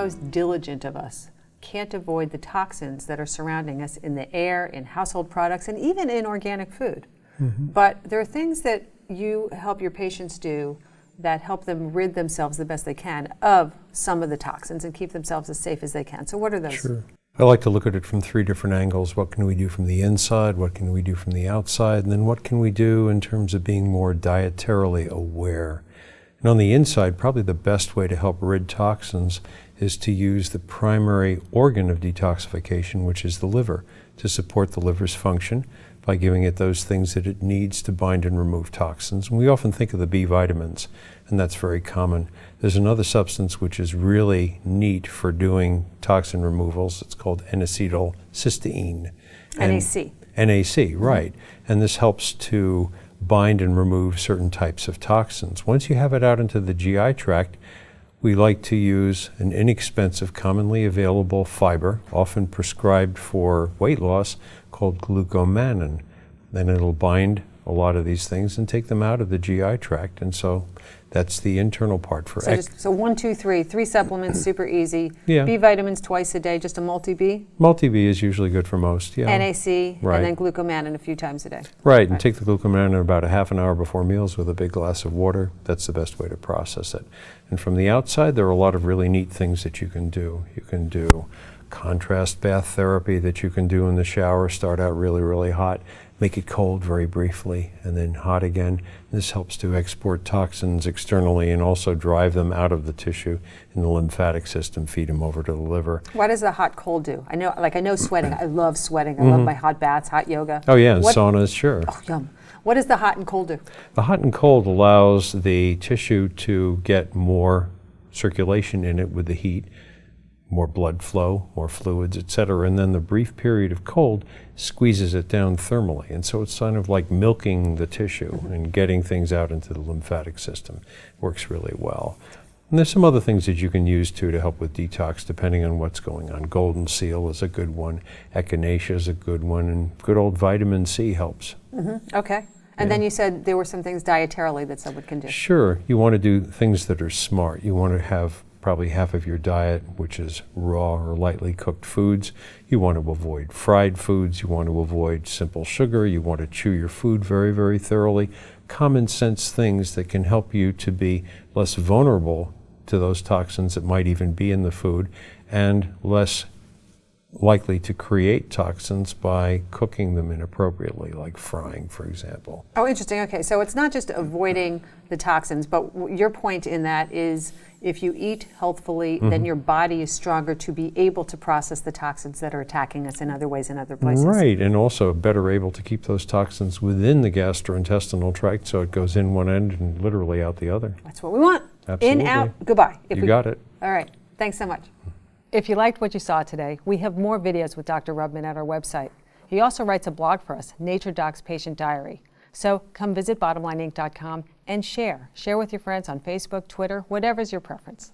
most diligent of us can't avoid the toxins that are surrounding us in the air, in household products, and even in organic food. But there are things that you help your patients do that help them rid themselves the best they can of some of the toxins and keep themselves as safe as they can. So what are those? Sure. I like to look at it from three different angles. What can we do from the inside? What can we do from the outside? And then what can we do in terms of being more dietarily aware? And on the inside, probably the best way to help rid toxins is to use the primary organ of detoxification, which is the liver, to support the liver's function by giving it those things that it needs to bind and remove toxins. And we often think of the B vitamins, and that's very common. There's another substance which is really neat for doing toxin removals. It's called N-acetylcysteine. NAC. NAC, right. And this helps to bind and remove certain types of toxins. Once you have it out into the GI tract, we like to use an inexpensive, commonly available fiber, often prescribed for weight loss, called glucomannan. Then it'll bind a lot of these things and take them out of the GI tract. And so that's the internal part for So 1, 2, 3, 3 supplements, super easy. Yeah. B vitamins twice a day, just a multi-B. Multi-B is usually good for most, yeah. NAC, Right. and then glucomannan a few times a day. Right, and take the glucomannan about a half an hour before meals with a big glass of water. That's the best way to process it. And from the outside, there are a lot of really neat things that you can do. You can do contrast bath therapy that you can do in the shower, start out really, really hot, make it cold very briefly, and then hot again. This helps to export toxins externally and also drive them out of the tissue in the lymphatic system, feed them over to the liver. What does the hot cold do? I know sweating. I love sweating. I love my hot baths, hot yoga. Oh yeah, and saunas, sure. Oh, yum. What does the hot and cold do? The hot and cold allows the tissue to get more circulation in it with the heat, more blood flow, more fluids, etc. And then the brief period of cold squeezes it down thermally. And so it's kind of like milking the tissue and getting things out into the lymphatic system. Works really well. And there's some other things that you can use too to help with detox depending on what's going on. Golden seal is a good one. Echinacea is a good one. And good old vitamin C helps. Okay. And then you said there were some things dietarily that someone can do. Sure. You want to do things that are smart. You want to have probably half of your diet, which is raw or lightly cooked foods. You want to avoid fried foods. You want to avoid simple sugar. You want to chew your food very, very thoroughly. Common sense things that can help you to be less vulnerable to those toxins that might even be in the food and less likely to create toxins by cooking them inappropriately, like frying, for example. Oh, interesting. Okay, so it's not just avoiding the toxins, but your point in that is if you eat healthfully, then your body is stronger to be able to process the toxins that are attacking us in other ways in other places. Right, and also better able to keep those toxins within the gastrointestinal tract so it goes in one end and literally out the other. That's what we want. Absolutely. In, out, goodbye. You got it. All right. Thanks so much. If you liked what you saw today, we have more videos with Dr. Rubman at our website. He also writes a blog for us, Nature Doc's Patient Diary. So come visit bottomlineinc.com and share. Share with your friends on Facebook, Twitter, whatever's your preference.